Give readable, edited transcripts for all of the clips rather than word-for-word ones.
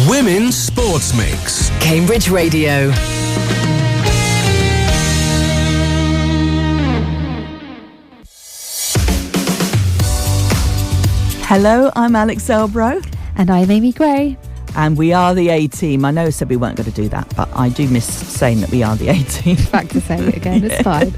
Women's Sports Mix. Cambridge Radio. Hello, I'm Alex Elbro. And I'm Amy Gray. And we are the A-Team. I know I said we weren't going to do that, but I do miss saying that we are the A-Team. Back to saying it again, it's fine.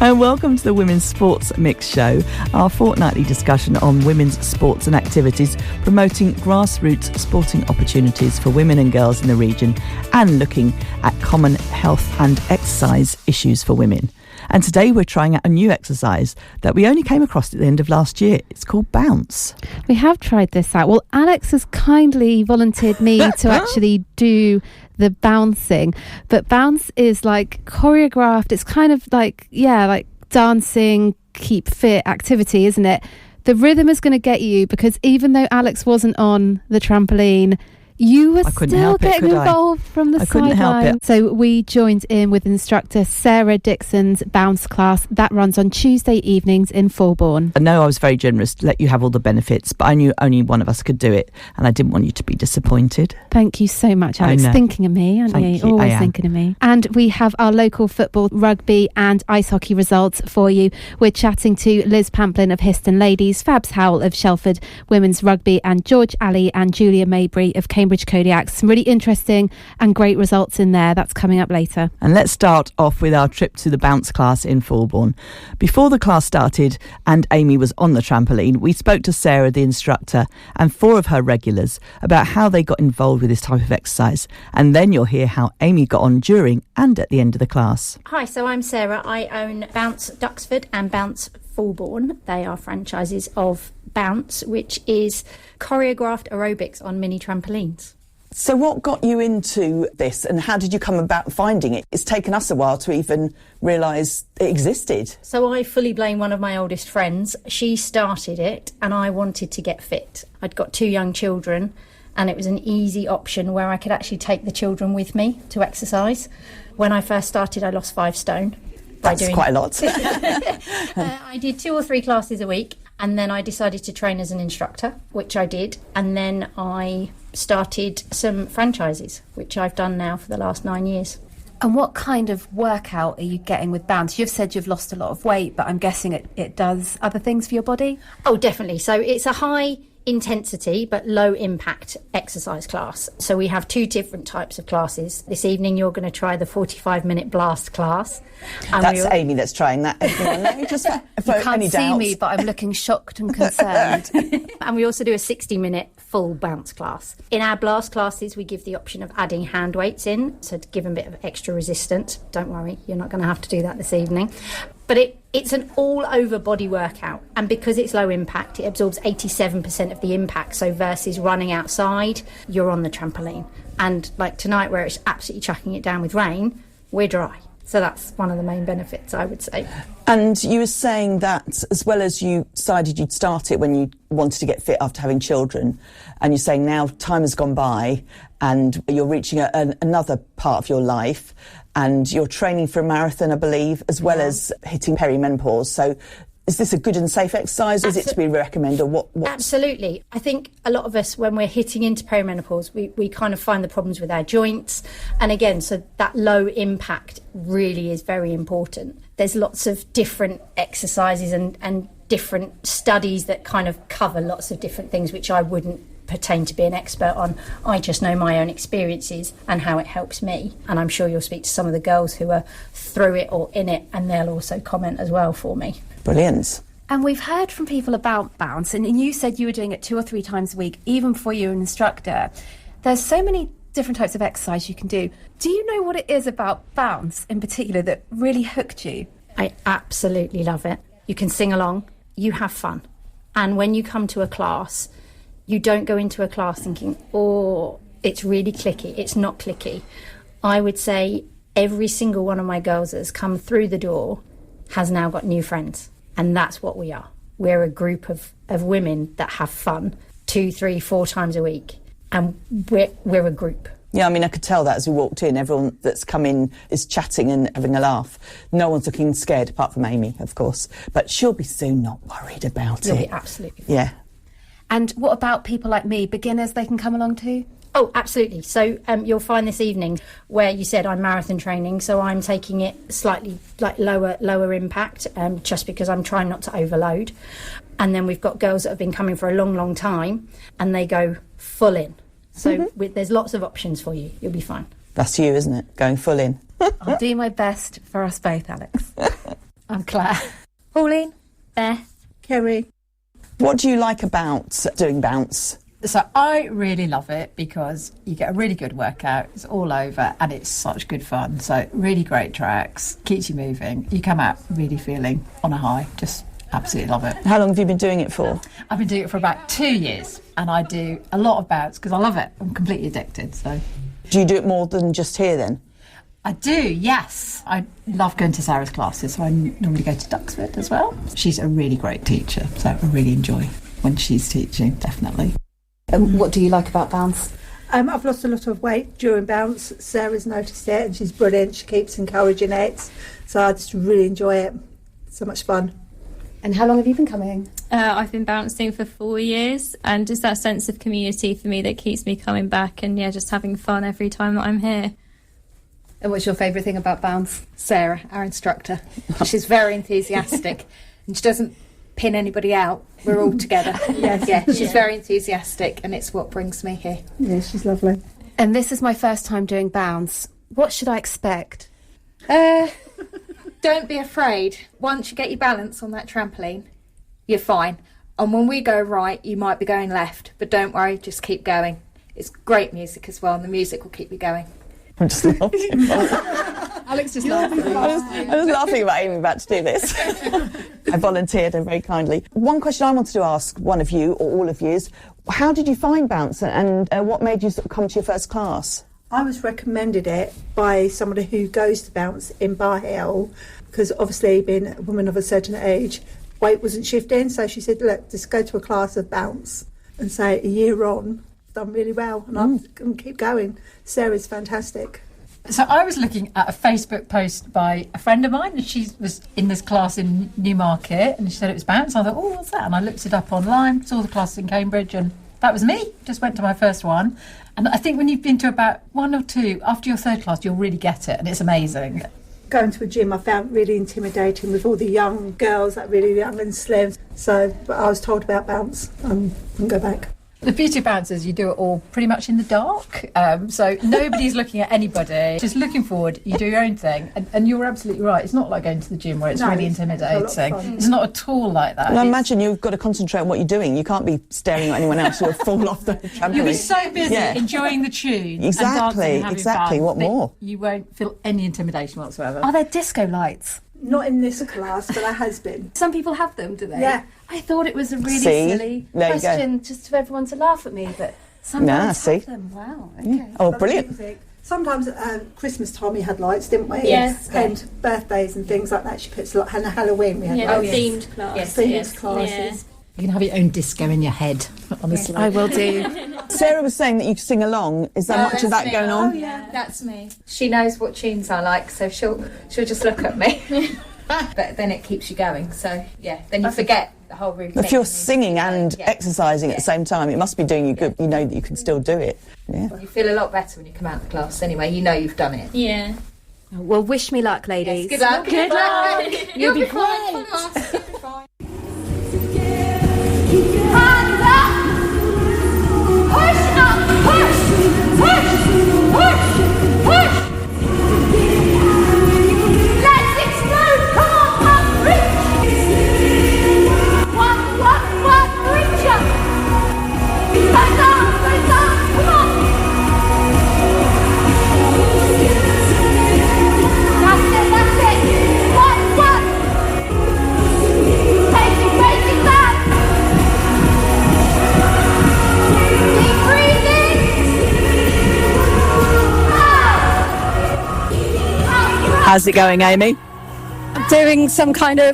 And welcome to the Women's Sports Mix Show, our fortnightly discussion on women's sports and activities, promoting grassroots sporting opportunities for women and girls in the region and looking at common health and exercise issues for women. And today we're trying out a new exercise that we only came across at the end of last year. It's called Bounce. We have tried this out. Well, Alex has kindly volunteered me to actually do the bouncing. But bounce is like choreographed. It's kind of like, like dancing, keep fit activity, isn't it? The rhythm is going to get you because even though Alex wasn't on the trampoline, you were still getting involved from the sideline. So we joined in with instructor Sarah Dickson's bounce class. That runs on Tuesday evenings in Fulbourn. I know I was very generous to let you have all the benefits, but I knew only one of us could do it, and I didn't want you to be disappointed. Thank you so much, Alex. Thinking of me, aren't you? Always thinking of me. And we have our local football, rugby and ice hockey results for you. We're chatting to Liz Pamplin of Histon Ladies, Fabs Howell of Shelford Women's Rugby, and George Alley and Julia Mabry of Cambridge Kodiak. Some really interesting and great results in there. That's coming up later. And let's start off with our trip to the bounce class in Fulbourn. Before the class started and Amy was on the trampoline, we spoke to Sarah, the instructor, and 4 of her regulars about how they got involved with this type of exercise. And then you'll hear how Amy got on during and at the end of the class. Hi, so I'm Sarah. I own Bounce Duxford and Bounce Fulbourn. They are franchises of Bounce, which is choreographed aerobics on mini trampolines. So what got you into this and how did you come about finding it? It's taken us a while to even realise it existed. So I fully blame one of my oldest friends. She started it and I wanted to get fit. I'd got 2 young children and it was an easy option where I could actually take the children with me to exercise. When I first started, I lost 5 stone. That's quite a lot. I did 2 or 3 classes a week. And then I decided to train as an instructor, which I did. And then I started some franchises, which I've done now for the last 9 years. And what kind of workout are you getting with bounce? You've said you've lost a lot of weight, but I'm guessing it does other things for your body? Oh, definitely. So it's a high intensity but low impact exercise class. So we have 2 different types of classes. This evening you're going to try the 45-minute blast class. And that's Amy that's trying that. Just for you can't see me, but I'm looking shocked and concerned. And we also do a 60-minute full bounce class. In our blast classes we give the option of adding hand weights in, so to give them a bit of extra resistance. Don't worry, you're not going to have to do that this evening. But it's an all-over body workout, and because it's low impact, it absorbs 87% of the impact. So versus running outside, you're on the trampoline. And like tonight, where it's absolutely chucking it down with rain, we're dry. So that's one of the main benefits, I would say. And you were saying that as well as you decided you'd start it when you wanted to get fit after having children, and you're saying now time has gone by and you're reaching another part of your life and you're training for a marathon, I believe, as well as hitting perimenopause. So is this a good and safe exercise? Is it to be recommended? Or what? Absolutely. I think a lot of us, when we're hitting into perimenopause, we kind of find the problems with our joints. And again, so that low impact really is very important. There's lots of different exercises and different studies that kind of cover lots of different things, which I wouldn't pertain to be an expert on. I just know my own experiences and how it helps me. And I'm sure you'll speak to some of the girls who are through it or in it, and they'll also comment as well for me. Brilliant. And we've heard from people about bounce, and you said you were doing it 2 or 3 times a week, even before you were an instructor. There's so many different types of exercise you can do. Do you know what it is about bounce in particular that really hooked you? I absolutely love it. You can sing along, you have fun. And when you come to a class, you don't go into a class thinking, oh, it's really clicky. It's not clicky. I would say every single one of my girls that has come through the door has now got new friends. And that's what we are. We're a group of women that have fun 2, 3, 4 times a week. And we're a group. Yeah, I mean, I could tell that as we walked in. Everyone that's come in is chatting and having a laugh. No one's looking scared, apart from Amy, of course. But she'll be soon not worried about You'll it. be absolutely fine. Yeah. And what about people like me, beginners, they can come along too? Oh, absolutely. So you'll find this evening where you said I'm marathon training, so I'm taking it slightly like lower impact, just because I'm trying not to overload. And then we've got girls that have been coming for a long time, and they go full in. So there's lots of options for you. You'll be fine. That's you, isn't it? Going full in. I'll do my best for us both, Alex. I'm Claire. Pauline. Beth. Kerry. What do you like about doing bounce? So I really love it because you get a really good workout, it's all over, and it's such good fun. So really great tracks, keeps you moving. You come out really feeling on a high, just absolutely love it. How long have you been doing it for? I've been doing it for about 2 years, and I do a lot of bounce because I love it. I'm completely addicted, so. Do you do it more than just here then? I do, yes. I love going to Sarah's classes, so I normally go to Duxford as well. She's a really great teacher, so I really enjoy when she's teaching, definitely. And what do you like about bounce? I've lost a lot of weight during bounce. Sarah's noticed it and she's brilliant. She keeps encouraging it. So I just really enjoy it. So much fun. And how long have you been coming? I've been bouncing for 4 years, and just that sense of community for me that keeps me coming back, and just having fun every time that I'm here. And what's your favourite thing about bounce? Sarah, our instructor. She's very enthusiastic and she doesn't pin anybody out. We're all together. She's very enthusiastic, and it's what brings me here. Yeah, she's lovely. And this is my first time doing bounce. What should I expect? Don't be afraid. Once you get your balance on that trampoline, you're fine. And when we go right, you might be going left, but don't worry, just keep going. It's great music as well, and the music will keep you going. I'm just laughing. Alex just laughing. I was laughing about Amy about to do this. I volunteered her very kindly. One question I wanted to ask one of you, or all of you, is how did you find bounce, and what made you sort of come to your first class? I was recommended it by somebody who goes to bounce in Bar Hill, because obviously being a woman of a certain age, weight wasn't shifting, so she said, look, just go to a class of bounce, and say a year on, done really well, and I'm going to keep going. Sarah's fantastic. So I was looking at a Facebook post by a friend of mine, and she was in this class in Newmarket, and she said it was bounce. I thought, oh, what's that? And I looked it up online, saw the class in Cambridge, and that was me. Just went to my first one. And I think when you've been to about 1 or 2, after your third class, you'll really get it, and it's amazing. Going to a gym I found really intimidating with all the young girls, like really young and slim. So but I was told about bounce and go back. The beauty of bounce is you do it all pretty much in the dark, so nobody's looking at anybody, just looking forward, you do your own thing, and you're absolutely right, it's not like going to the gym where it's really intimidating. It's not at all like that. And I imagine you've got to concentrate on what you're doing. You can't be staring at anyone else, you'll fall off the trampoline. You'll be so busy enjoying the tune and dancing and having fun, what more? You won't feel any intimidation whatsoever. Are there disco lights? Not in this class, but there has been. Some people have them, do they? Yeah. I thought it was a really silly there question just for everyone to laugh at me, but some have them. Wow, okay. Oh, brilliant. Music. Sometimes at Christmas time we had lights, didn't we? Yes. And birthdays and things like that. She puts a lot, and Halloween we had lights. Themed class. Themed classes. You can have your own disco in your head, honestly. I will do. Sarah was saying that you sing along. Is there much of that going on? Oh yeah, that's me. She knows what tunes I like, so she'll just look at me. But then it keeps you going, so then you forget the whole routine. If you're singing and exercising at the same time, it must be doing you good. You know that you can still do it. Yeah. Well, you feel a lot better when you come out of the class anyway. You know you've done it. Yeah. Well, wish me luck, ladies. Yes, good luck. Good luck. You'll be fine. You'll be fine. Hands up! Push up! Push! Push! Push! Push! Let's explode! Come on, up! Reach! One, reach up! Press on! Come on! That's it! One! Take it back! Keep breathing! How's it going, Amy? I'm doing something to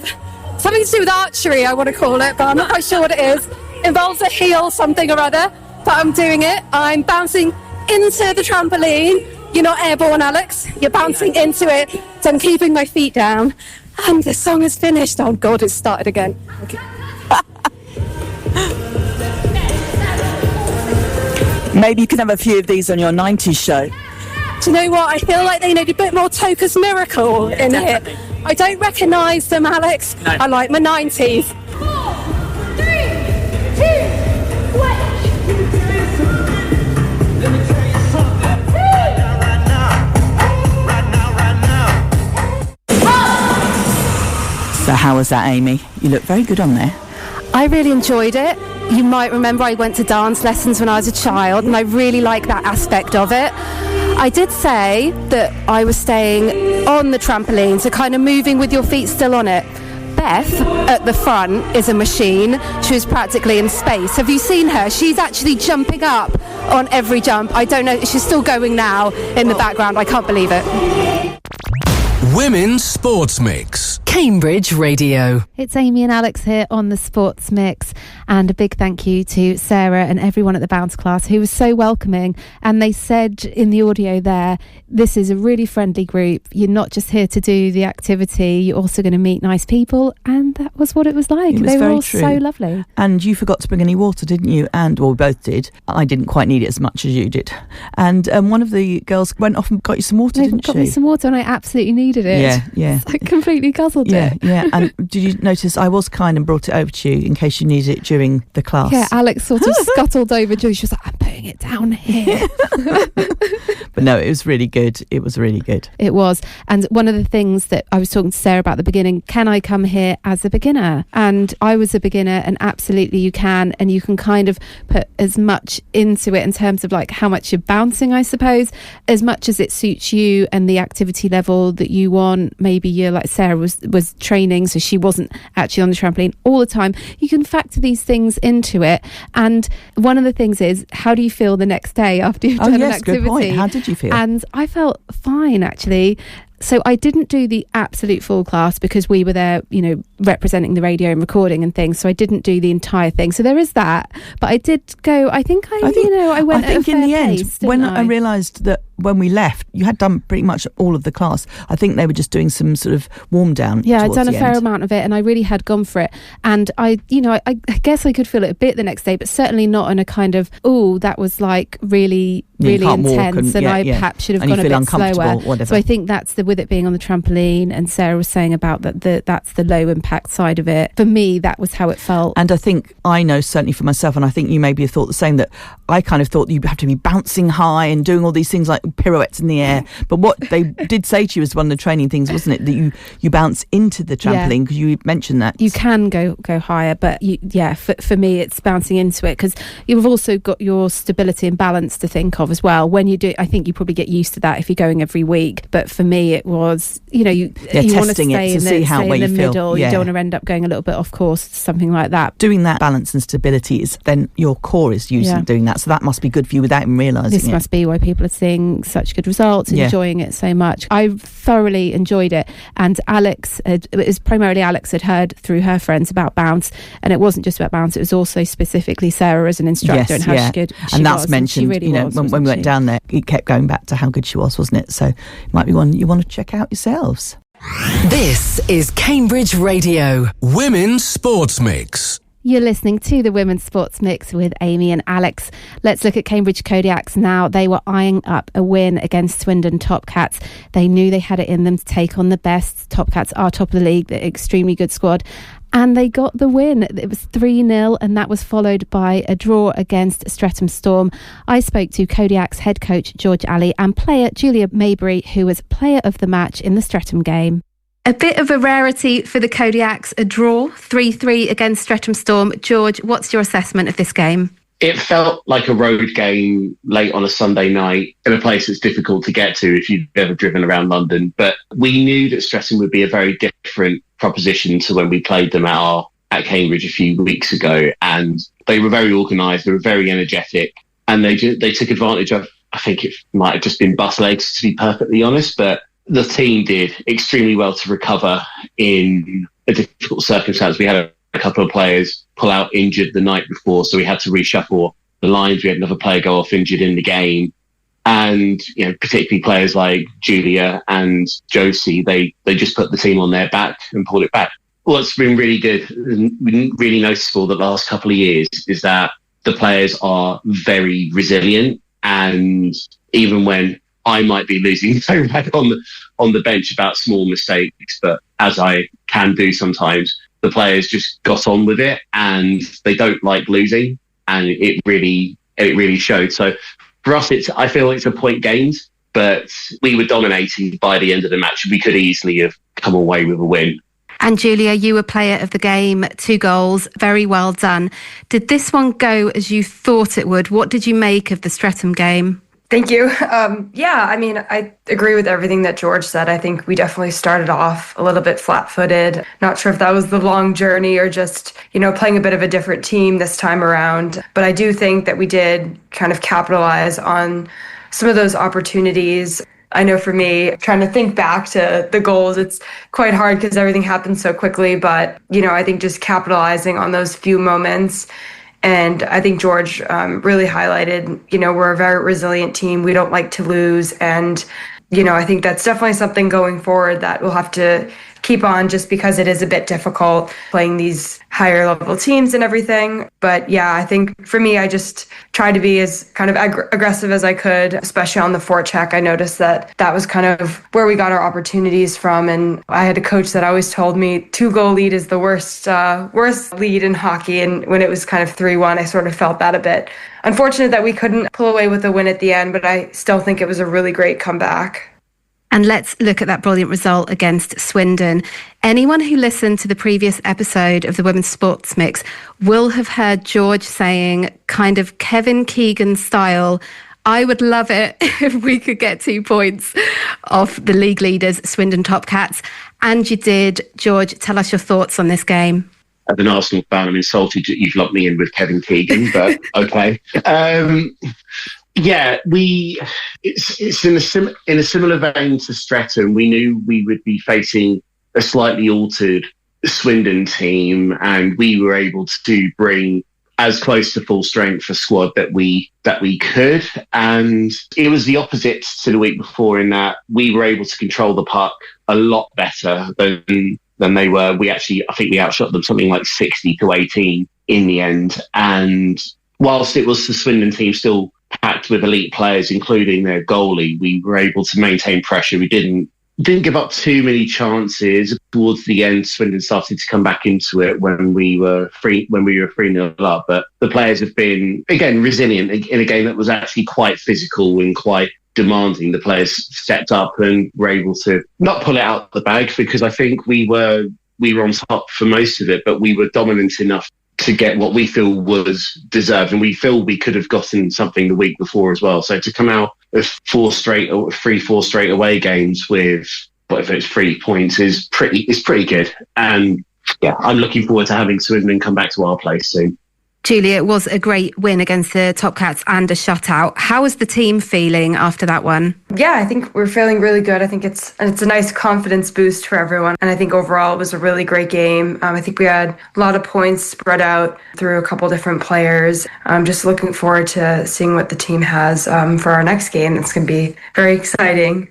do with archery, I want to call it, but I'm not quite sure what it is. Involves a heel something or other, but I'm doing it. I'm bouncing into the trampoline. You're not airborne, Alex. You're bouncing into it, so I'm keeping my feet down. And the song is finished. Oh God, it's started again. Okay. Maybe you can have a few of these on your 90s show. Do you know what? I feel like they need a bit more Toca's Miracle in definitely. here. I don't recognise them, Alex. No. I like my 90s. 4, 3, 2, So how was that, Amy? You look very good on there. I really enjoyed it. You might remember I went to dance lessons when I was a child, and I really like that aspect of it. I did say that I was staying on the trampoline, so kind of moving with your feet still on it. Beth at the front is a machine. She was practically in space. Have you seen her? She's actually jumping up on every jump. I don't know. She's still going now in the background. I can't believe it. Women's Sports Mix. Cambridge Radio. It's Amy and Alex here on the Sports Mix, and a big thank you to Sarah and everyone at the bounce class who was so welcoming. And they said in the audio there, this is a really friendly group. You're not just here to do the activity, you're also going to meet nice people, and that was what it was like. They were all so lovely. And you forgot to bring any water, didn't you? And well, we both did. I didn't quite need it as much as you did. And one of the girls went off and got you some water, didn't she? Got me some water, and I absolutely needed it. Yeah. I completely guzzled it. Yeah. And did you notice I was kind and brought it over to you in case you needed it during the class? Yeah, Alex sort of scuttled over to you. She was like, I'm putting it down here. But no, it was really good. It was really good. It was. And one of the things that I was talking to Sarah about at the beginning, can I come here as a beginner? And I was a beginner, and absolutely you can. And you can kind of put as much into it in terms of like how much you're bouncing, I suppose, as much as it suits you and the activity level that you want. Maybe you're like Sarah was training, so she wasn't actually on the trampoline all the time. You can factor these things into it. And one of the things is, how do you feel the next day after you've done an activity? Good point. How did you feel? And I felt fine, actually. So I didn't do the absolute full class because we were there, representing the radio and recording and things. So I didn't do the entire thing. So there is that. But I did go, I think I went at a fair in the end, pace, when didn't I realised that when we left, you had done pretty much all of the class. I think they were just doing some sort of warm down. Yeah, I'd done a fair amount of it, and I really had gone for it. And I guess I could feel it a bit the next day, but certainly not in a kind of, that was like really intense, and I perhaps should have gone a bit slower. Whatever. So I think that's with it being on the trampoline, and Sarah was saying about that's the low impact side of it. For me, that was how it felt. And I think I know certainly for myself, and I think you maybe have thought the same, that I kind of thought you have to be bouncing high and doing all these things like pirouettes in the air. But what they did say to you as one of the training things, wasn't it, that you bounce into the trampoline, because you mentioned that you can go higher, but for me it's bouncing into it, because you've also got your stability and balance to think of as well. When you do, I think you probably get used to that if you're going every week. But for me, it was you want to stay in the middle. You don't want to end up going a little bit off course, something like that. Doing that balance and stability is then your core is using doing that, so that must be good for you without even realising this must be why people are seeing such good results, enjoying it so much. I thoroughly enjoyed it, and it was primarily Alex had heard through her friends about bounce, and it wasn't just about bounce, it was also specifically Sarah as an instructor and how she that's was, mentioned, and she really when we went down there, it kept going back to how good she was, wasn't it? So it might be one you want to check out yourselves. This is Cambridge Radio. Women's Sports Mix. You're listening to the Women's Sports Mix with Amy and Alex. Let's look at Cambridge Kodiaks now. They were eyeing up a win against Swindon Topcats. They knew they had it in them to take on the best. Topcats are top of the league, they're extremely good squad. And they got the win. It was 3-0, and that was followed by a draw against Streatham Storm. I spoke to Kodiak's head coach George Alley and player Julia Maybury, who was player of the match in the Streatham game. A bit of a rarity for the Kodiaks, a draw, 3-3 against Streatham Storm. George, what's your assessment of this game? It felt like a road game late on a Sunday night in a place that's difficult to get to if you've ever driven around London. But we knew that Streatham would be a very different proposition to when we played them at Cambridge a few weeks ago. And they were very organised, they were very energetic, and they took advantage of, I think it might have just been bus legs, to be perfectly honest, but the team did extremely well to recover in a difficult circumstance. We had a couple of players pull out injured the night before, so we had to reshuffle the lines. We had another player go off injured in the game. And, particularly players like Julia and Josie, they just put the team on their back and pulled it back. What's been really good and really noticeable the last couple of years is that the players are very resilient, and even when I might be losing so bad on the bench about small mistakes, but as I can do sometimes, the players just got on with it, and they don't like losing, and it really showed. So for us, I feel it's a point gained, but we were dominating by the end of the match. We could easily have come away with a win. And Julia, you were player of the game, 2 goals, very well done. Did this one go as you thought it would? What did you make of the Streatham game? Thank you. I agree with everything that George said. I think we definitely started off a little bit flat-footed. Not sure if that was the long journey or just, playing a bit of a different team this time around. But I do think that we did kind of capitalize on some of those opportunities. I know for me, trying to think back to the goals, it's quite hard because everything happened so quickly. But, I think just capitalizing on those few moments. And I think George really highlighted, we're a very resilient team. We don't like to lose. And, I think that's definitely something going forward that we'll have to keep on, just because it is a bit difficult playing these higher level teams and everything. But yeah, I think for me, I just tried to be as kind of aggressive as I could, especially on the forecheck. I noticed that was kind of where we got our opportunities from. And I had a coach that always told me 2-goal lead is the worst lead in hockey. And when it was kind of 3-1, I sort of felt that a bit. Unfortunate that we couldn't pull away with a win at the end, but I still think it was a really great comeback. And let's look at that brilliant result against Swindon. Anyone who listened to the previous episode of the Women's Sports Mix will have heard George saying, kind of Kevin Keegan style, I would love it if we could get 2 points off the league leaders, Swindon Top Cats. And you did. George, tell us your thoughts on this game. As an Arsenal fan, I'm insulted that you've lumped me in with Kevin Keegan, but okay. Yeah, it's in a similar vein to Streatham. We knew we would be facing a slightly altered Swindon team, and we were able to bring as close to full strength a squad that we could. And it was the opposite to the week before, in that we were able to control the puck a lot better than they were. I think we outshot them something like 60-18 in the end. And whilst it was the Swindon team still packed with elite players, including their goalie, we were able to maintain pressure. We didn't give up too many chances. Towards the end, Swindon started to come back into it when we were 3-0 up. But the players have been, again, resilient in a game that was actually quite physical and quite demanding. The players stepped up and were able to not pull it out of the bag, because I think we were on top for most of it, but we were dominant enough to get what we feel was deserved, and we feel we could have gotten something the week before as well. So to come out of 4 straight away games with whatever it's 3 points is pretty good. And yeah, I'm looking forward to having Swindon come back to our place soon. Julia, it was a great win against the Top Cats and a shutout. How is the team feeling after that one? Yeah, I think we're feeling really good. I think it's a nice confidence boost for everyone. And I think overall it was a really great game. I think we had a lot of points spread out through a couple different players. I'm just looking forward to seeing what the team has for our next game. It's going to be very exciting.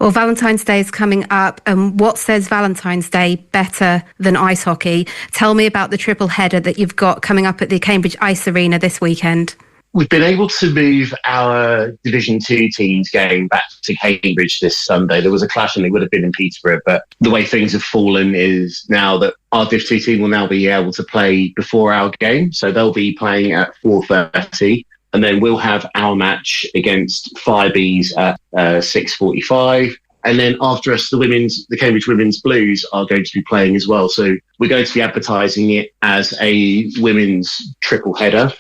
Well, Valentine's Day is coming up, and what says Valentine's Day better than ice hockey? Tell me about the triple header that you've got coming up at the Cambridge Ice Arena this weekend. We've been able to move our Division 2 teams game back to Cambridge this Sunday. There was a clash and they would have been in Peterborough, but the way things have fallen is now that our Div 2 team will now be able to play before our game. So they'll be playing at 4:30. And then we'll have our match against Firebees at 6:45. And then after us, the Cambridge Women's Blues are going to be playing as well. So we're going to be advertising it as a women's triple header.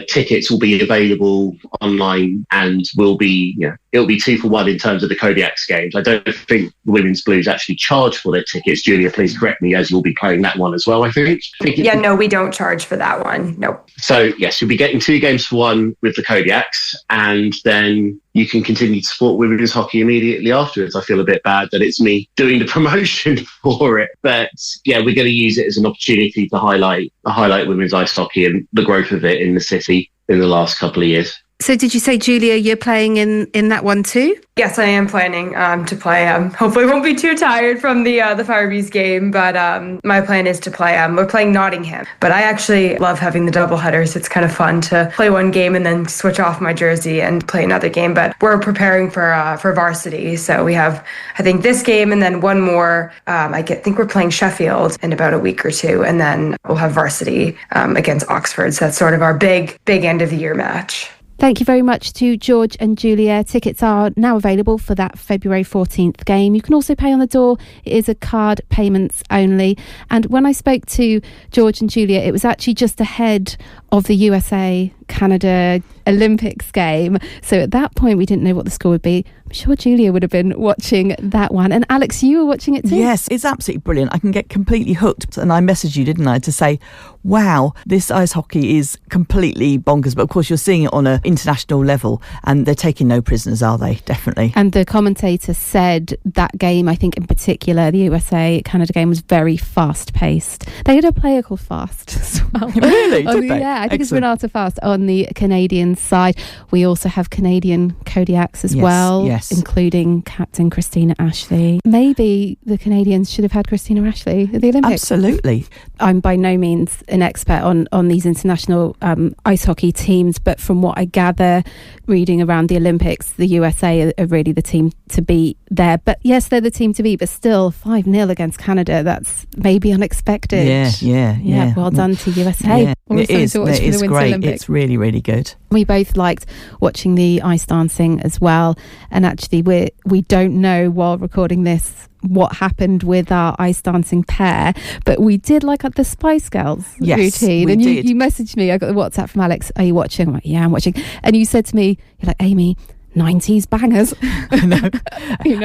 Tickets will be available online, and it'll be 2 for 1 in terms of the Kodiaks games. I don't think the Women's Blues actually charge for their tickets. Julia, please correct me, as you'll be playing that one as well, I think. No, we don't charge for that one. Nope. So yes, you'll be getting 2 games for 1 with the Kodiaks, and then you can continue to support women's hockey immediately afterwards. I feel a bit bad that it's me doing the promotion for it, but yeah, we're going to use it as an opportunity to highlight women's ice hockey and the growth of it in the city in the last couple of years. So did you say, Julia, you're playing in that one too? Yes, I am planning to play. Hopefully won't be too tired from the Firebees game, but my plan is to play. We're playing Nottingham, but I actually love having the double headers. It's kind of fun to play one game and then switch off my jersey and play another game, but we're preparing for varsity. So we have, I think, this game and then one more. I think we're playing Sheffield in about a week or two, and then we'll have varsity against Oxford. So that's sort of our big end of the year match. Thank you very much to George and Julia. Tickets are now available for that February 14th game. You can also pay on the door. It is a card payments only. And when I spoke to George and Julia, it was actually just ahead of the USA-Canada Olympics game. So at that point, we didn't know what the score would be. I'm sure Julia would have been watching that one. And Alex, you were watching it too? Yes, it's absolutely brilliant. I can get completely hooked. And I messaged you, didn't I, to say, wow, this ice hockey is completely bonkers. But of course, you're seeing it on an international level, and they're taking no prisoners, are they? Definitely. And the commentator said that game, I think in particular, the USA-Canada game, was very fast-paced. They had a player called Fast as well. Really? Did they? Yeah, I think it's Renata Fast on the Canadian side. We also have Canadian Kodiaks as well, including Captain Christina Ashley. Maybe the Canadians should have had Christina Ashley at the Olympics. Absolutely. I'm by no means an expert on these international ice hockey teams, but from what I gather, reading around the Olympics, the USA are really the team to beat there. But yes, they're the team to beat, but still 5-0 against Canada. That's maybe unexpected. Yeah. Well done to USA. Yeah. It is great. Olympics. It's really, really good. We both liked watching the ice dancing as well. And actually, we don't know while recording this what happened with our ice dancing pair, but we did like the Spice Girls routine. And you messaged me. I got the WhatsApp from Alex. Are you watching? I'm like, yeah, I'm watching. And you said to me, you're like, Amy, 90s bangers. I know.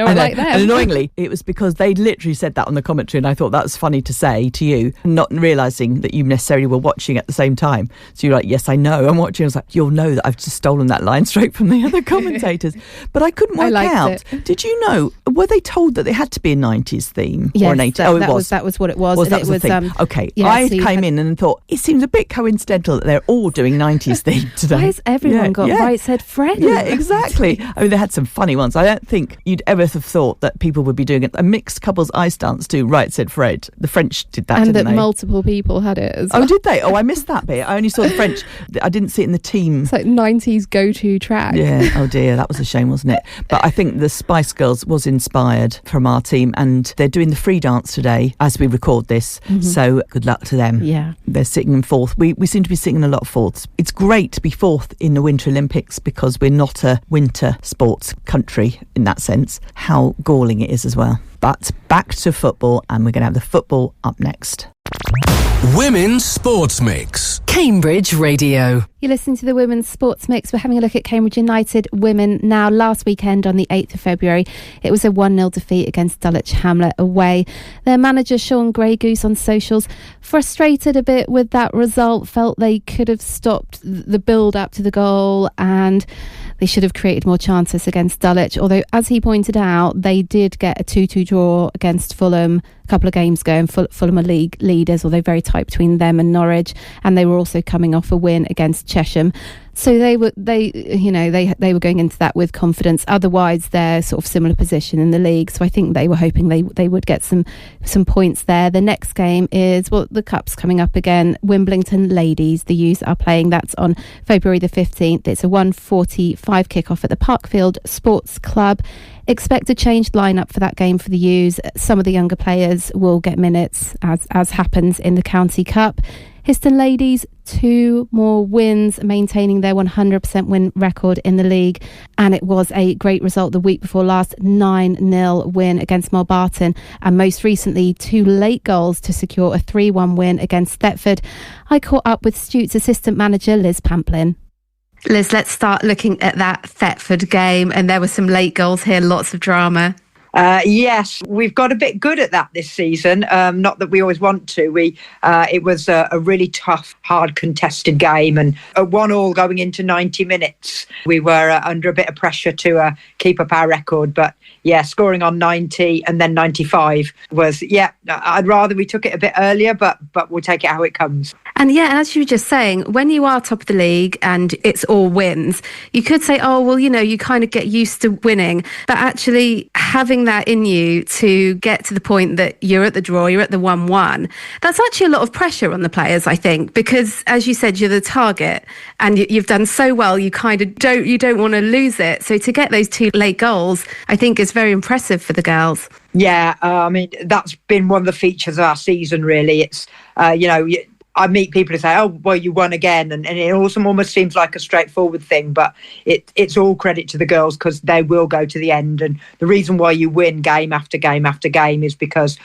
I like them. And annoyingly, it was because they literally said that on the commentary, and I thought that was funny to say to you, not realising that you necessarily were watching at the same time. So you're like, yes, I know, I'm watching. I was like, you'll know that I've just stolen that line straight from the other commentators. But I couldn't work out. Did you know, were they told that they had to be a 90s theme? Yes, or an 80s? That was what it was. That was the thing? Okay, I came in and thought, it seems a bit coincidental that they're all doing 90s theme today. Why has everyone got Right Said Fred? Yeah, exactly. I mean, they had some funny ones. I don't think you'd ever have thought that people would be doing a mixed couples ice dance to Right Said Fred. The French did that, and didn't they? Multiple people had it as well. Oh, did they? Oh, I missed that bit. I only saw the French. I didn't see it in the team. It's like 90s go-to track. Yeah. Oh dear, that was a shame, wasn't it? But I think the Spice Girls was inspired from our team, and they're doing the free dance today as we record this. Mm-hmm. So good luck to them. Yeah. They're sitting in fourth. We seem to be sitting in a lot of fourths. It's great to be fourth in the Winter Olympics because we're not a winter sports country in that sense. How galling it is as well. But back to football, and we're going to have the football up next. Women's Sports Mix. Cambridge Radio. You're listening to the Women's Sports Mix. We're having a look at Cambridge United women now. Last weekend on the 8th of February, it was a 1-0 defeat against Dulwich Hamlet away. Their manager, Sean Greygoose, on socials, frustrated a bit with that result, felt they could have stopped the build-up to the goal and they should have created more chances against Dulwich. Although, as he pointed out, they did get a 2-2 draw against Fulham a couple of games ago, and Fulham are league leaders, although very tight between them and Norwich, and they were also coming off a win against Chesham. So they were going into that with confidence. Otherwise, they're sort of similar position in the league. So I think they were hoping they would get some points there. The next game is, the Cup's coming up again. Wimbledon Ladies, the U's are playing. That's on February the 15th. It's a 1:45 kickoff at the Parkfield Sports Club. Expect a changed lineup for that game for the U's. Some of the younger players will get minutes, as happens in the County Cup. Histon Ladies, 2 more wins, maintaining their 100% win record in the league. And it was a great result the week before last, 9-0 win against Mulbarton. And most recently, 2 late goals to secure a 3-1 win against Thetford. I caught up with Stute's assistant manager, Liz Pamplin. Liz, let's start looking at that Thetford game. And there were some late goals here, lots of drama. Yes, we've got a bit good at that this season. Not that we always want to. It was a really tough, hard contested game, and a 1-1 going into 90 minutes. We were under a bit of pressure to keep up our record, but yeah, scoring on 90 and then 95 was, I'd rather we took it a bit earlier, but we'll take it how it comes. And as you were just saying, when you are top of the league and it's all wins, you could say, oh, well, you kind of get used to winning. But actually having that in you to get to the point that you're at the draw, you're at the 1-1, that's actually a lot of pressure on the players, I think, because as you said, you're the target and you've done so well, you kind of don't want to lose it. So to get those 2 late goals, I think is very impressive for the girls. Yeah, I mean, that's been one of the features of our season, really. It's, I meet people who say, oh, well, you won again. And it almost seems like a straightforward thing, but it's all credit to the girls because they will go to the end. And the reason why you win game after game after game is because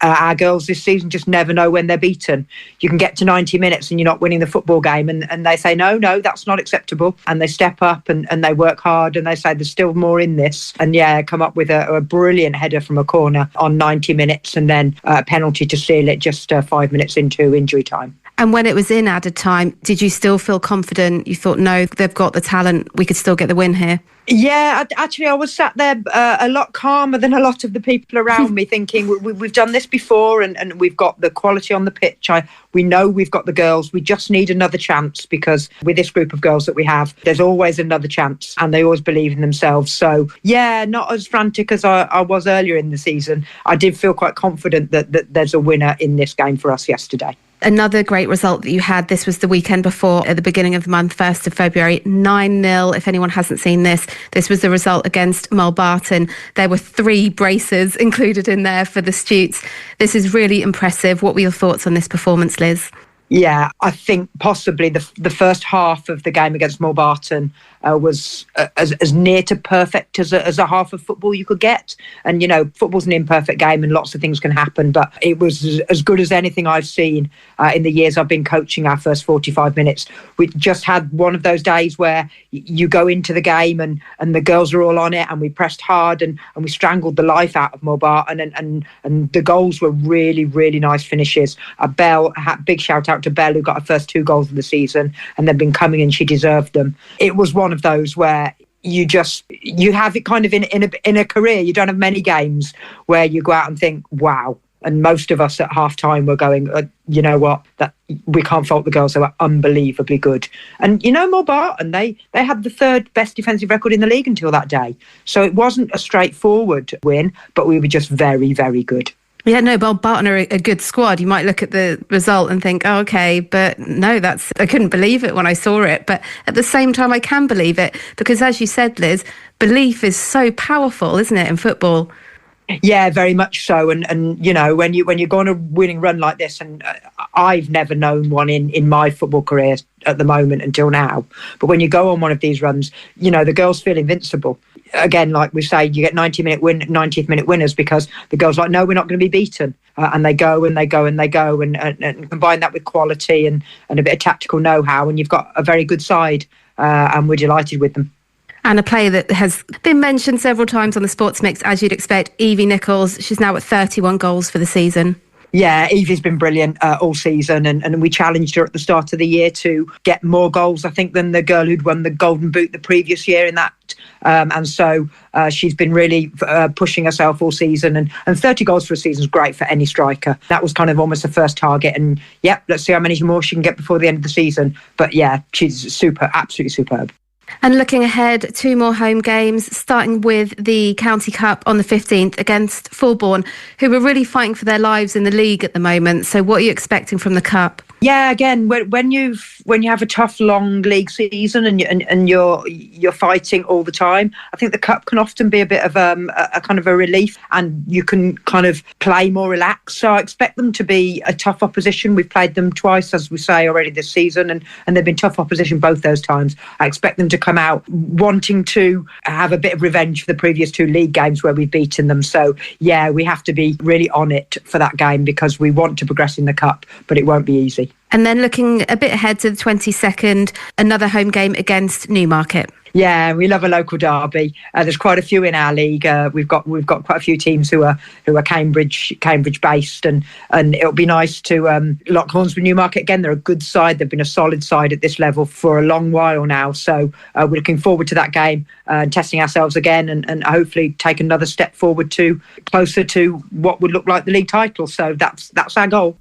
our girls this season just never know when they're beaten. You can get to 90 minutes and you're not winning the football game. And they say, no, that's not acceptable. And they step up and they work hard and they say there's still more in this. And come up with a brilliant header from a corner on 90 minutes and then a penalty to seal it just 5 minutes into injury time. And when it was in added time, did you still feel confident? You thought, no, they've got the talent, we could still get the win here? Yeah, actually, I was sat there a lot calmer than a lot of the people around me, thinking we've done this before and we've got the quality on the pitch. We know we've got the girls. We just need another chance because with this group of girls that we have, there's always another chance and they always believe in themselves. So, not as frantic as I was earlier in the season. I did feel quite confident that there's a winner in this game for us yesterday. Another great result that you had, this was the weekend before, at the beginning of the month, 1st of February, 9-0. If anyone hasn't seen this was the result against Mulbarton. There were 3 braces included in there for the Stutes. This is really impressive. What were your thoughts on this performance, Liz? Yeah, I think possibly the first half of the game against Mulbarton was as near to perfect as a half of football you could get. And, football's an imperfect game and lots of things can happen, but it was as good as anything I've seen in the years I've been coaching our first 45 minutes. We just had one of those days where you go into the game and the girls are all on it and we pressed hard and we strangled the life out of Mulbarton and the goals were really, really nice finishes. Belle, big shout out to Belle who got her first 2 goals of the season and they've been coming and she deserved them. It was one of those where you have it kind of in a career. You don't have many games where you go out and think, wow. And most of us at half time were going, you know what, that we can't fault the girls. They were unbelievably good. And Mulbarton, they had the 3rd best defensive record in the league until that day. So it wasn't a straightforward win, but we were just very, very good. Yeah, no, Mulbarton are a good squad. You might look at the result and think, oh, okay, but no, I couldn't believe it when I saw it. But at the same time, I can believe it because, as you said, Liz, belief is so powerful, isn't it, in football? Yeah, very much so. And when you go on a winning run like this, and I've never known one in my football career at the moment until now. But when you go on one of these runs, the girls feel invincible. Again, like we say, you get 90th minute winners because the girls are like, no, we're not going to be beaten. And they go and they go and they go and combine that with quality and a bit of tactical know-how. And you've got a very good side and we're delighted with them. And a player that has been mentioned several times on the Sports Mix, as you'd expect, Evie Nichols. She's now at 31 goals for the season. Yeah, Evie's been brilliant all season and we challenged her at the start of the year to get more goals, I think, than the girl who'd won the Golden Boot the previous year in that. And so she's been really pushing herself all season and 30 goals for a season is great for any striker. That was kind of almost the first target and let's see how many more she can get before the end of the season. But she's absolutely superb. And looking ahead, 2 more home games, starting with the County Cup on the 15th against Fulbourn, who are really fighting for their lives in the league at the moment. So what are you expecting from the Cup? Yeah, again, when you have a tough, long league season and you're fighting all the time, I think the Cup can often be a bit of a kind of a relief and you can kind of play more relaxed. So I expect them to be a tough opposition. We've played them twice, as we say, already this season, and they've been tough opposition both those times. I expect them to come out wanting to have a bit of revenge for the previous 2 league games where we've beaten them. So, we have to be really on it for that game because we want to progress in the Cup, but it won't be easy. And then looking a bit ahead to the 22nd, another home game against Newmarket. Yeah, we love a local derby. There's quite a few in our league. We've got quite a few teams who are Cambridge based, and it'll be nice to lock horns with Newmarket again. They're a good side. They've been a solid side at this level for a long while now. So we're looking forward to that game, testing ourselves again, and hopefully take another step forward to closer to what would look like the league title. So that's our goal.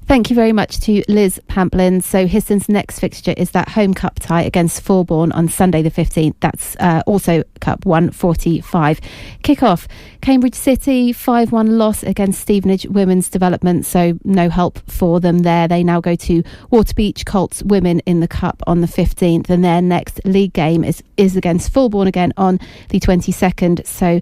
Thank you very much to Liz Pamplin. So Histon's next fixture is that home cup tie against Fulbourn on Sunday the 15th. That's also Cup 145. Kick-off, Cambridge City 5-1 loss against Stevenage Women's Development, so no help for them there. They now go to Waterbeach Colts Women in the Cup on the 15th, and their next league game is against Fulbourn again on the 22nd. So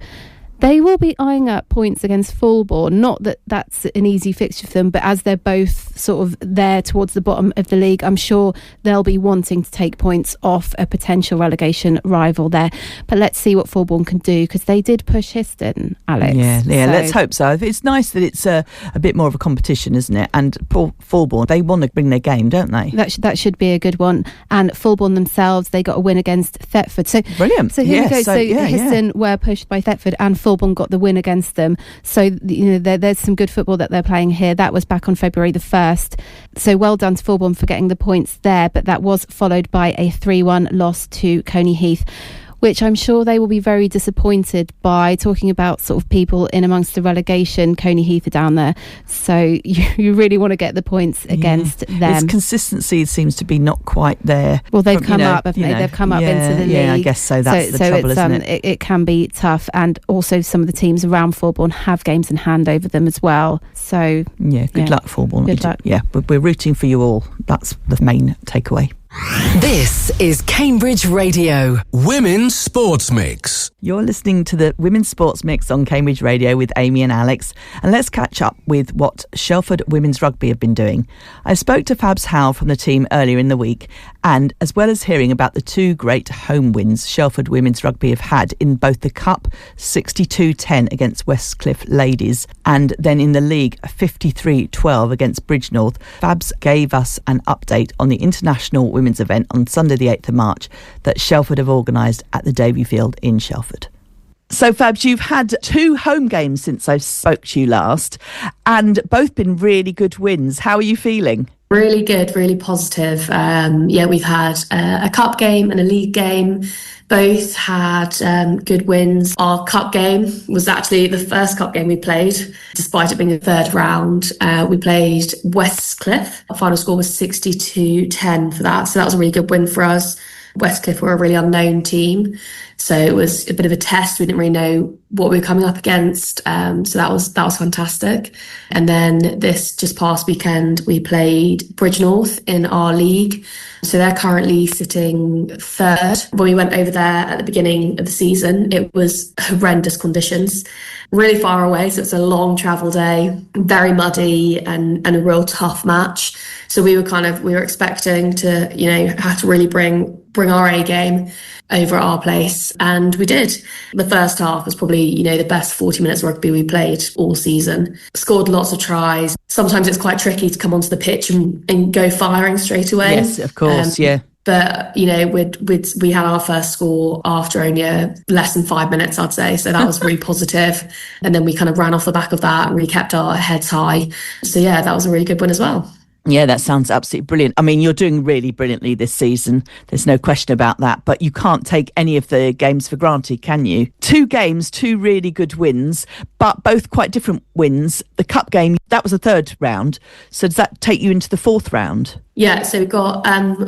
they will be eyeing up points against Fulbourn. Not that that's an easy fixture for them, but as they're both sort of there towards the bottom of the league, I'm sure they'll be wanting to take points off a potential relegation rival there. But let's see what Fulbourn can do, because they did push Histon, Alex. Yeah, let's hope so. It's nice that it's a bit more of a competition, isn't it? And Fulbourn, they want to bring their game, don't they? That should be a good one. And Fulbourn themselves, they got a win against Thetford. So brilliant. So here we go. So Histon were pushed by Thetford, and Fulbourn got the win against them. So there's some good football that they're playing here. That was back on February the 1st. So well done to Fulbourn for getting the points there. But that was followed by a 3-1 loss to Coney Heath, which I'm sure they will be very disappointed by. Talking about sort of people in amongst the relegation, Coney Heath are down there. So you really want to get the points against them. Its consistency seems to be not quite there. Well, they've come up, haven't they? They've come up into the league. Yeah, I guess so. That's the trouble, isn't it? It can be tough. And also some of the teams around Fulbourn have games in hand over them as well. So good luck, Fulbourn. Good luck. Yeah, we're rooting for you all. That's the main takeaway. This is Cambridge Radio. Women's Sports Mix. You're listening to the Women's Sports Mix on Cambridge Radio with Amy and Alex. And let's catch up with what Shelford Women's Rugby have been doing. I spoke to Fabs Howell from the team earlier in the week, and as well as hearing about the two great home wins Shelford Women's Rugby have had in both the Cup, 62-10 against Westcliff Ladies, and then in the league, 53-12 against Bridgnorth, Fabs gave us an update on the International Women's event on Sunday the 8th of March that Shelford have organised at the Davy Field in Shelford. So Fabs, you've had two home games since I spoke to you last, and both been really good wins. How are you feeling? Really good, really positive. We've had a cup game and a league game. Both had good wins. Our cup game was actually the first cup game we played, despite it being the third round. We played Westcliff. Our final score was 62-10 for that. So that was a really good win for us. Westcliff were a really unknown team, so it was a bit of a test. We didn't really know what we were coming up against, so that was fantastic. And then this just past weekend we played Bridgnorth in our league, so they're currently sitting third. When we went over there at the beginning of the season, it was horrendous conditions, really far away, so it's a long travel day, very muddy, and a real tough match. So we were expecting to have to really bring our A game over at our place, and we did. The first half was probably the best 40 minutes of rugby we played all season. Scored lots of tries. Sometimes it's quite tricky to come onto the pitch and go firing straight away. Yes, of course, yeah. But we had our first score after only less than 5 minutes, I'd say. So that was really positive. And then we kind of ran off the back of that and really kept our heads high. So yeah, that was a really good win as well. Yeah, that sounds absolutely brilliant. I mean, you're doing really brilliantly this season. There's no question about that. But you can't take any of the games for granted, can you? Two games, two really good wins, but both quite different wins. The cup game, that was the third round. So does that take you into the fourth round? Yeah, so we've got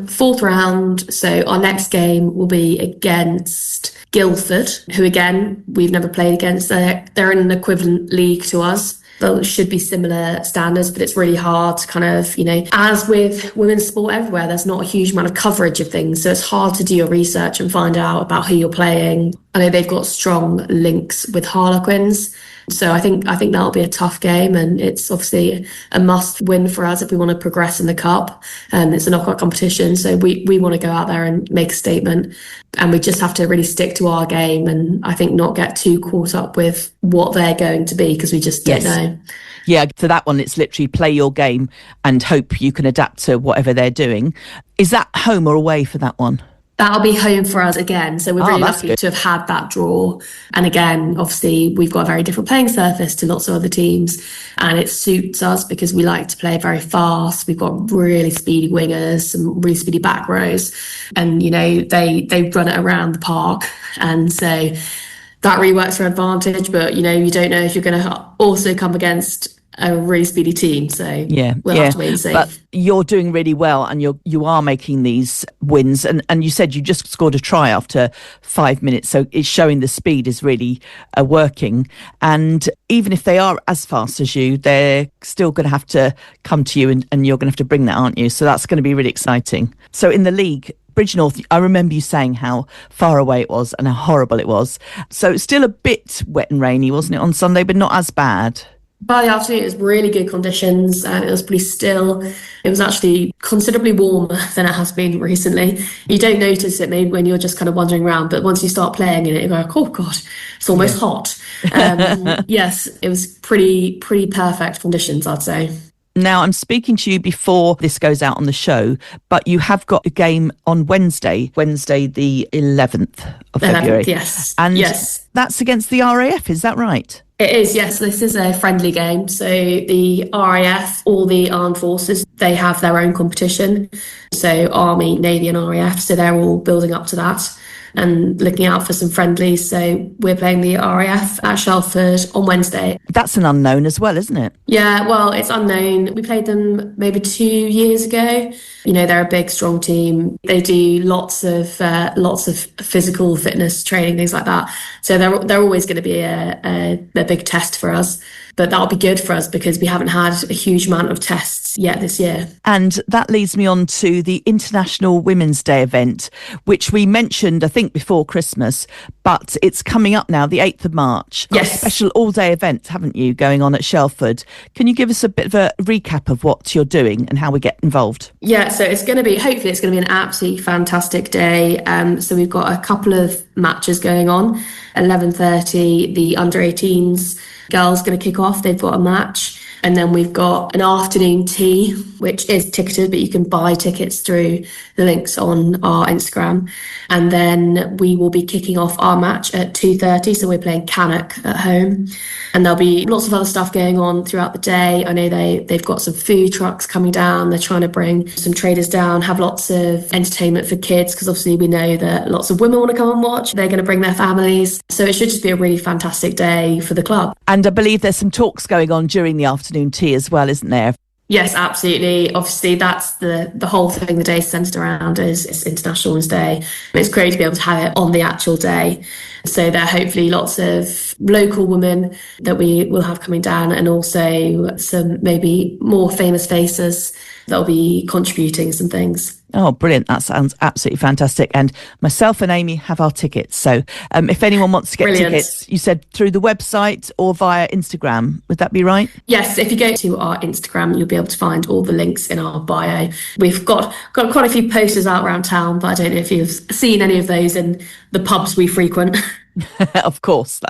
fourth round. So our next game will be against Guildford, who again, we've never played against. They're in an equivalent league to us. There should be similar standards, but it's really hard to kind of, as with women's sport everywhere, there's not a huge amount of coverage of things. So it's hard to do your research and find out about who you're playing. I know they've got strong links with Harlequins. So I think that'll be a tough game, and it's obviously a must win for us if we want to progress in the cup. It's a knockout competition, so we want to go out there and make a statement, and we just have to really stick to our game, and I think not get too caught up with what they're going to be, because we just don't know. Yeah, for that one, it's literally play your game and hope you can adapt to whatever they're doing. Is that home or away for that one? That'll be home for us again. So we're really lucky to have had that draw. And again, obviously, we've got a very different playing surface to lots of other teams. And it suits us because we like to play very fast. We've got really speedy wingers, some really speedy back rows. And, you know, they run it around the park. And so that really works for our advantage. But, you know, you don't know if you're going to also come against a really speedy team, so we'll have to wait and see. But you're doing really well, and you are making these wins, and you said you just scored a try after 5 minutes, so it's showing the speed is really working. And even if they are as fast as you, they're still going to have to come to you, and you're going to have to bring that, aren't you? So that's going to be really exciting. So in the league, Bridgnorth, I remember you saying how far away it was and how horrible it was. So it's still a bit wet and rainy, wasn't it, on Sunday, but not as bad? By the afternoon, it was really good conditions, and it was pretty still. It was actually considerably warmer than it has been recently. You don't notice it maybe when you're just kind of wandering around, but once you start playing in it, you go, oh God, it's almost hot. Yes, it was pretty perfect conditions, I'd say. Now, I'm speaking to you before this goes out on the show, but you have got a game on Wednesday the 11th of February. Yes. And yes, that's against the RAF, is that right? It is, yes. This is a friendly game. So the RAF, all the armed forces, they have their own competition. So Army, Navy and RAF, so they're all building up to that and looking out for some friendlies. So we're playing the RAF at Shelford on Wednesday. That's an unknown as well, isn't it? Yeah, well, it's unknown. We played them maybe 2 years ago. You know, they're a big, strong team. They do lots of physical fitness training, things like that. So they're always going to be a big test for us. But that'll be good for us because we haven't had a huge amount of tests yet this year. And that leads me on to the International Women's Day event, which we mentioned, I think, before Christmas, but it's coming up now, the 8th of March. Yes. A special all-day event, haven't you, going on at Shelford? Can you give us a bit of a recap of what you're doing and how we get involved? Yeah, so hopefully it's going to be an absolutely fantastic day. So we've got a couple of matches going on. 11:30, the under-18s girls going to kick off. They've got a match. And then we've got an afternoon tea, which is ticketed, but you can buy tickets through the links on our Instagram. And then we will be kicking off our match at 2:30. So we're playing Cannock at home. And there'll be lots of other stuff going on throughout the day. I know they've got some food trucks coming down. They're trying to bring some traders down, have lots of entertainment for kids, because obviously we know that lots of women want to come and watch. They're going to bring their families. So it should just be a really fantastic day for the club. And I believe there's some talks going on during the afternoon tea as well, isn't there? Yes, absolutely. Obviously, that's the whole thing the day's centred around is International Women's Day. It's great to be able to have it on the actual day. So there are hopefully lots of local women that we will have coming down, and also some maybe more famous faces that'll be contributing some things. Oh, brilliant. That sounds absolutely fantastic. And myself and Amy have our tickets. So if anyone wants to get tickets, you said through the website or via Instagram. Would that be right? Yes. If you go to our Instagram, you'll be able to find all the links in our bio. We've got quite a few posters out around town, but I don't know if you've seen any of those in the pubs we frequent. Of course.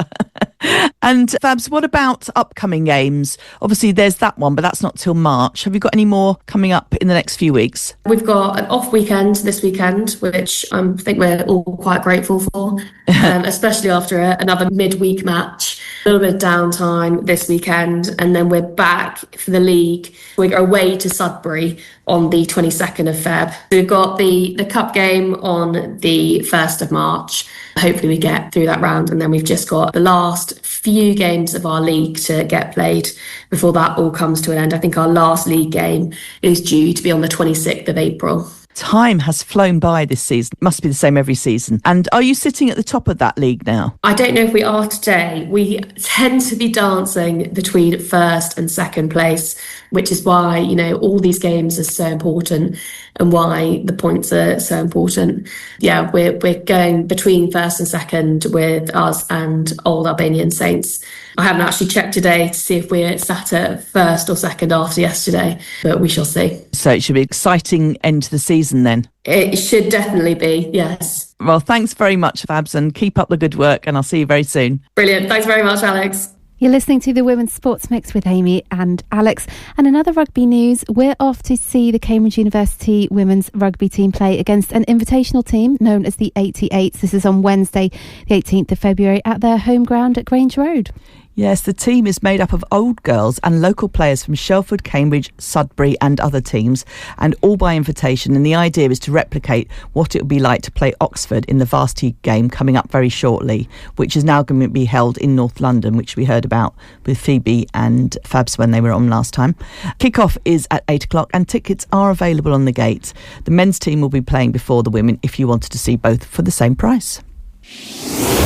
And Fabs, what about upcoming games? Obviously there's that one, but that's not till March. Have you got any more coming up in the next few weeks? We've got an off weekend this weekend, which I think we're all quite grateful for, especially after another midweek match. A little bit of downtime this weekend, and then we're back for the league. We're away to Sudbury on the 22nd of Feb. We've got the cup game on the 1st of March. Hopefully we get through that round, and then we've just got the last few games of our league to get played before that all comes to an end. I think our last league game is due to be on the 26th of April. Time has flown by this season. It must be the same every season. And are you sitting at the top of that league now? I don't know if we are today. We tend to be dancing between first and second place, which is why, you know, all these games are so important. and why the points are so important. Yeah, we're going between first and second with us and Old Albanian Saints. I haven't actually checked today to see if we're sat at first or second after yesterday, but we shall see. So it should be an exciting end to the season then. It should definitely be, yes. Well, thanks very much, Fabs, and keep up the good work, and I'll see you very soon. Brilliant. Thanks very much, Alex. You're listening to the Women's Sports Mix with Amy and Alex. And another rugby news, we're off to see the Cambridge University women's rugby team play against an invitational team known as the 88s. This is on Wednesday, the 18th of February at their home ground at Grange Road. Yes, the team is made up of old girls and local players from Shelford, Cambridge, Sudbury and other teams, and all by invitation. And the idea is to replicate what it would be like to play Oxford in the varsity game coming up very shortly, which is now going to be held in North London, which we heard about with Phoebe and Fabs when they were on last time. Kick-off is at 8 o'clock and tickets are available on the gate. The men's team will be playing before the women if you wanted to see both for the same price.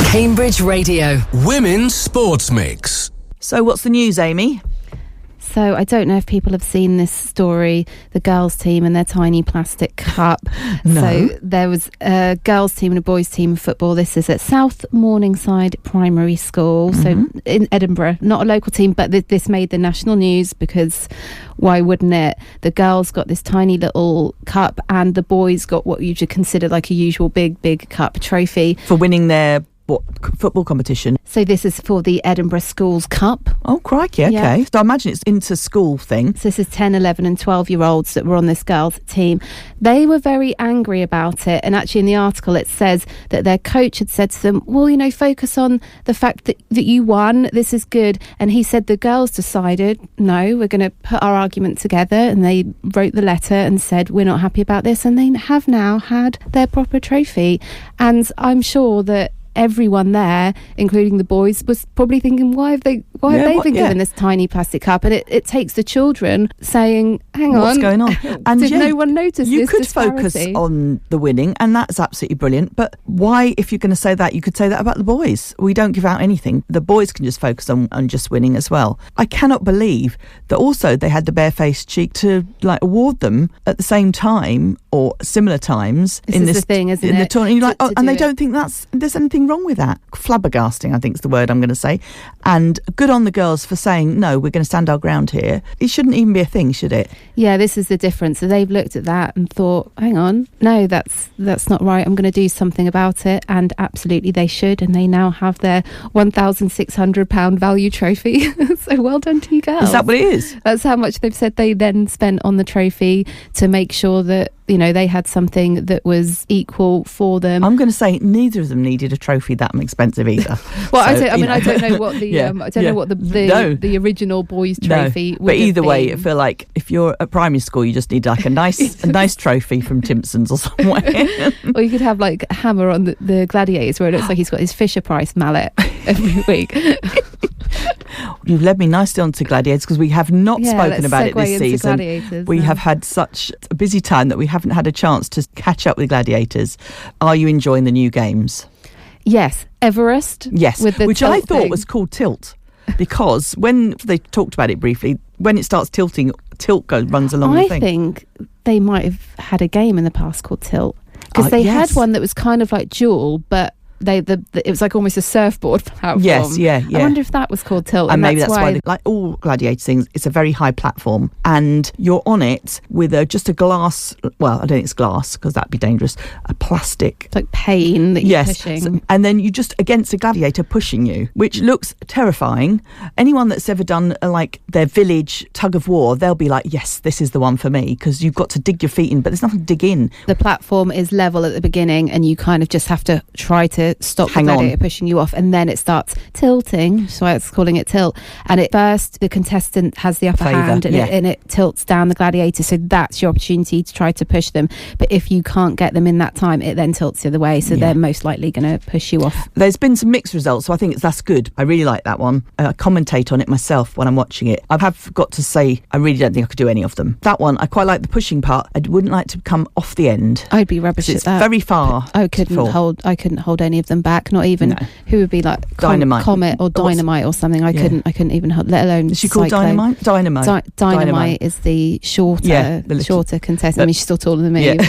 Cambridge Radio. Women's Sports Mix. So what's the news, Amy? So I don't know if people have seen this story, the girls' team and their tiny plastic cup. No. So there was a girls' team and a boys' team of football. This is at South Morningside Primary School, so in Edinburgh. Not a local team, but this made the national news because why wouldn't it? The girls got this tiny little cup and the boys got what you should consider like a usual big cup trophy. For winning their football competition. So this is for the Edinburgh Schools Cup. Oh, crikey, okay. Yeah. So I imagine it's inter-school thing. So this is 10, 11 and 12-year-olds that were on this girls' team. They were very angry about it. And actually in the article it says that their coach had said to them, well, focus on the fact that you won. This is good. And he said the girls decided, no, we're going to put our argument together. And they wrote the letter and said, we're not happy about this. And they have now had their proper trophy. And I'm sure that everyone there, including the boys, was probably thinking, why have they been given this tiny plastic cup? And it takes the children saying, hang on, what's going on? And did no one notice you this could disparity? Focus on the winning, and that's absolutely brilliant. But why, if you're going to say that, you could say that about the boys. We don't give out anything. The boys can just focus on just winning as well. I cannot believe that also they had the barefaced cheek to award them at the same time or similar times in this thing, isn't in it? The tournament. And they it. don't think there's anything wrong with that. Flabbergasting, I think is the word I'm going to say. And good on the girls for saying, no, we're going to stand our ground here. It shouldn't even be a thing, should it? Yeah, this is the difference. So they've looked at that and thought, hang on, no, that's not right. I'm going to do something about it. And absolutely they should. And they now have their £1,600 value trophy. So well done to you girls. Is that what it is? That's how much they've said they then spent on the trophy to make sure that they had something that was equal for them. I'm going to say neither of them needed a trophy that expensive either. Well, I don't know what the I don't know what the original boys trophy. But either way, I feel like if you're at primary school, you just need a nice trophy from Timpson's or somewhere. Or you could have a hammer on the Gladiators, where it looks like he's got his Fisher Price mallet every week. You've led me nicely onto Gladiators because we have not spoken about it this season. We have had such a busy time that we haven't had a chance to catch up with Gladiators. Are you enjoying the new games? Yes, Everest. Yes, which I thought was called Tilt, because when they talked about it briefly, when it starts tilting, tilt runs along the thing. I think they might have had a game in the past called Tilt, because they had one that was kind of like Duel, but it was like almost a surfboard platform. Yes, yeah. I wonder if that was called Tilt. And maybe that's why like all Gladiator things, it's a very high platform and you're on it with just a glass, well, I don't think it's glass because that'd be dangerous, a plastic. It's like pane that you're pushing. So, and then you just against a gladiator pushing you, which looks terrifying. Anyone that's ever done their village tug of war, they'll be like, yes, this is the one for me, because you've got to dig your feet in, but there's nothing to dig in. The platform is level at the beginning and you kind of just have to try to stop the gladiator pushing you off, and then it starts tilting, so it's calling it Tilt. And at first the contestant has the upper hand and it tilts down the gladiator, so that's your opportunity to try to push them. But if you can't get them in that time, it then tilts the other way, so they're most likely going to push you off. There's been some mixed results, so I think that's good. I really like that one. I commentate on it myself when I'm watching it. I have got to say, I really don't think I could do any of them. That one, I quite like the pushing part. I wouldn't like to come off the end. I'd be rubbish at that. It's very far. I couldn't hold any of them back. Not even who would be like Dynamite. Comet or Dynamite or something. I couldn't even, let alone. Is she called Cyclone. Dynamite? Dynamite is the shorter contestant. I mean, she's still taller than me. Yeah.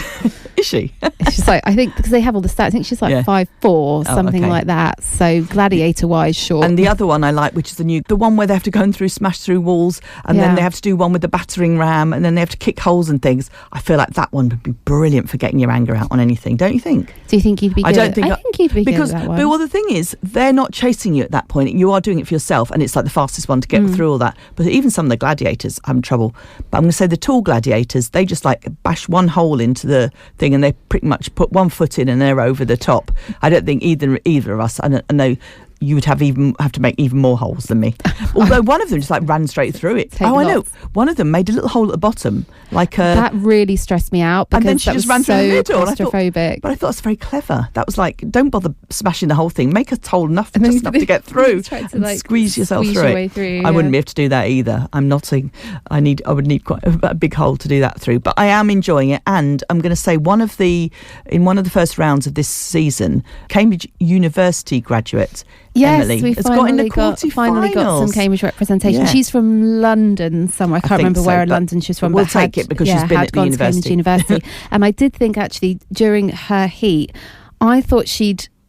Is she? She's like, I think because they have all the stats. I think she's like 5'4", something like that. So gladiator-wise, short. And the other one I like, which is the one where they have to go and smash through walls, and then they have to do one with the battering ram, and then they have to kick holes and things. I feel like that one would be brilliant for getting your anger out on anything, don't you think? Do you think you'd be good? I think you'd be good at that one. Well, the thing is, they're not chasing you at that point. You are doing it for yourself, and it's like the fastest one to get through all that. But even some of the gladiators are having trouble. But I'm going to say the tall gladiators, they just like bash one hole into the thing, and they pretty much put one foot in and they're over the top. I don't think either of us, I know you would have to make even more holes than me. Although one of them just like ran straight through it. I know. One of them made a little hole at the bottom, like that really stressed me out because and then she just ran through the middle. Claustrophobic. But I thought it was very clever. That was like, don't bother smashing the whole thing. Make a hole enough to get through and squeeze yourself through it. I wouldn't be able to do that either. I'm not saying I would need quite a big hole to do that through. But I am enjoying it, and I'm going to say in one of the first rounds of this season, Cambridge University graduate. Yes, Emily we has got in the finally got some Cambridge representation. Yeah. She's from London somewhere. I can't remember where in London she's from. We'll take it because she's been at the university. And I did think actually during her heat, I thought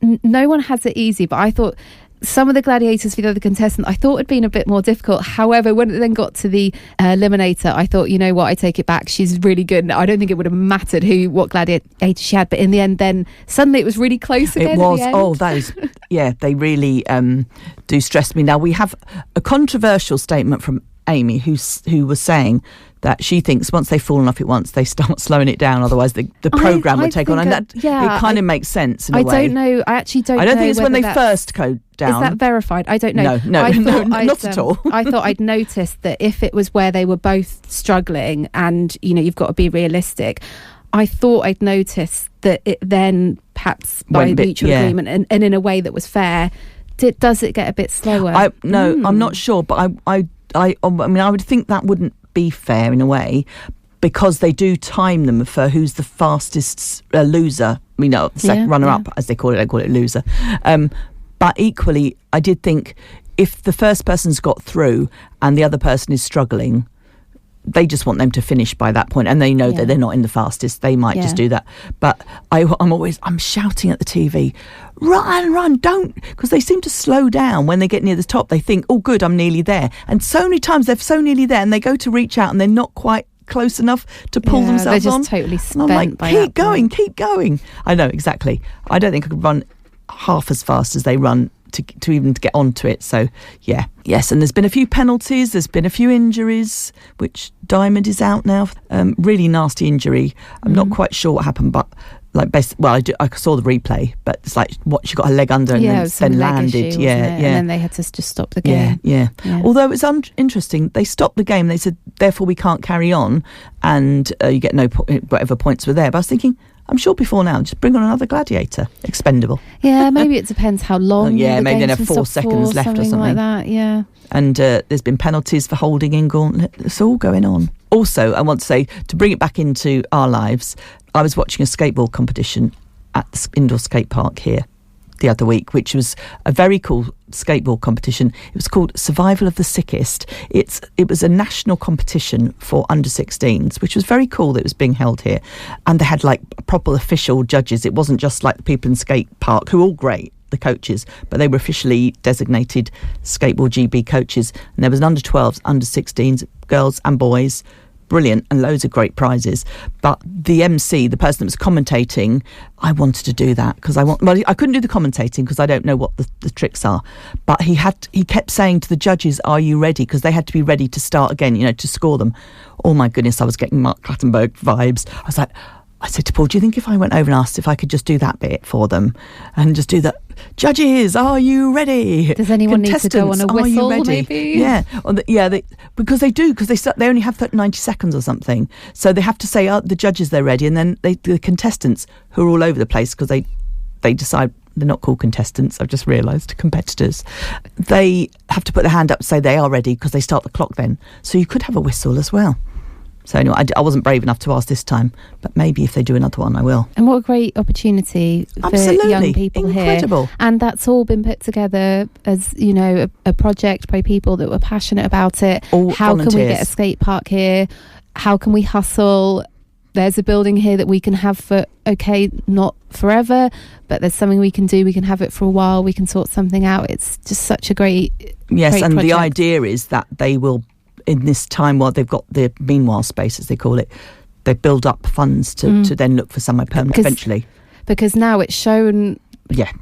no one has it easy, but I thought some of the gladiators for the other contestants, I thought had been a bit more difficult. However, when it then got to the eliminator, I thought, you know what, I take it back. She's really good. I don't think it would have mattered what gladiator she had, but in the end, then suddenly it was really close again. It was. That is, they really do stress me. Now we have a controversial statement from Amy, who was saying that she thinks once they've fallen off it once, they start slowing it down. Otherwise, the programme would take on, and that it kind of makes sense in a way. I don't know. I actually don't know. I don't think it's when they first go down. Is that verified? I don't know. No, not at all. I thought I'd noticed that if it was where they were both struggling, and you've got to be realistic. I thought I'd noticed that it then perhaps by mutual agreement and in a way that was fair. Does it get a bit slower? I'm not sure, but I mean, I would think that wouldn't be fair in a way, because they do time them for who's the fastest loser. Runner-up, as they call it. They call it loser. But equally, I did think if the first person's got through and the other person is struggling, they just want them to finish by that point, and they know that they're not in the fastest. They might just do that. But I'm shouting at the TV, run, don't, because they seem to slow down when they get near the top. They think, oh, good, I'm nearly there. And so many times they're so nearly there, and they go to reach out, and they're not quite close enough to pull themselves on. They're just totally spent. And I'm like, by keep going. I know, exactly. I don't think I could run half as fast as they run to even get onto it. So yes, and there's been a few penalties, there's been a few injuries, which Diamond is out now. Really nasty injury. I'm not quite sure what happened, but I saw the replay, but it's like what she got her leg under and then landed. Issue, and then they had to just stop the game. Yeah. Although it's interesting, they stopped the game. They said, therefore we can't carry on, and you get no whatever points were there. But I was thinking, I'm sure before now, just bring on another gladiator, expendable. Yeah, maybe it depends how long. Maybe they have 4 seconds left or something like that. Yeah. And there's been penalties for holding in gauntlet. It's all going on. Also, I want to say, to bring it back into our lives, I was watching a skateboard competition at the indoor skate park here the other week, which was a very cool skateboard competition. It was called Survival of the Sickest. It was a national competition for under 16s, which was very cool that it was being held here. And they had like proper official judges. It wasn't just like the people in skate park, who are all great, the coaches, but they were officially designated skateboard GB coaches. And there was an under 12s, under 16s, girls and boys. Brilliant, and loads of great prizes. But the MC, the person that was commentating, I wanted to do that because I couldn't do the commentating because I don't know what the tricks are. But he kept saying to the judges, "Are you ready?" Because they had to be ready to start again, to score them. Oh my goodness, I was getting Mark Clattenburg vibes. I said to Paul, do you think if I went over and asked if I could just do that bit for them and just do that? Judges, are you ready? Does anyone need to go on a whistle, maybe? Yeah, because they do, because they only have 90 seconds or something. So they have to say, the judges, they're ready. And then the contestants, who are all over the place, because they decide they're not called contestants, I've just realised, competitors. They have to put their hand up to say they are ready because they start the clock then. So you could have a whistle as well. So anyway, I wasn't brave enough to ask this time, but maybe if they do another one, I will. And what a great opportunity for young people Incredible. here. And that's all been put together as, a project by people that were passionate about it. All How volunteers. can we get a skate park here? How can we hustle? There's a building here that we can have for, not forever, but there's something we can do. We can have it for a while. We can sort something out. It's just such a great Yes, and project. the idea is that they will, in this time while they've got the meanwhile space, as they call it, they build up funds to then look for somewhere permanent eventually. Because now it's shown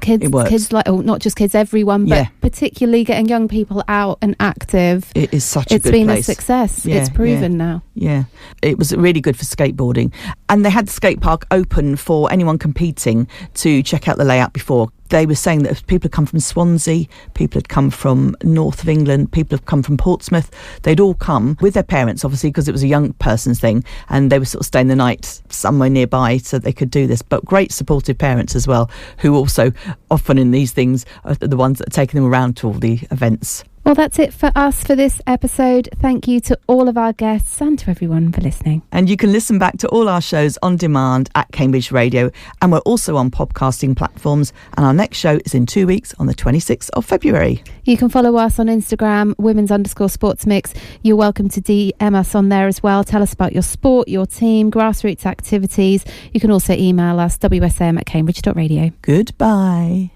kids, it works. Not just kids, everyone, but particularly getting young people out and active. It is such a good place. It's been a success. Yeah, it's proven now. Yeah, it was really good for skateboarding. And they had the skate park open for anyone competing to check out the layout before. They were saying that people had come from Swansea, people had come from north of England, people have come from Portsmouth. They'd all come with their parents, obviously, because it was a young person's thing, and they were sort of staying the night somewhere nearby so they could do this. But great supportive parents as well, who also often in these things are the ones that are taking them around to all the events. Well, that's it for us for this episode. Thank you to all of our guests and to everyone for listening. And you can listen back to all our shows on demand at Cambridge Radio, and we're also on podcasting platforms, and our next show is in 2 weeks on the 26th of February. You can follow us on Instagram, women's_sportsmix. You're welcome to DM us on there as well. Tell us about your sport, your team, grassroots activities. You can also email us, wsm@cambridge.radio. Goodbye.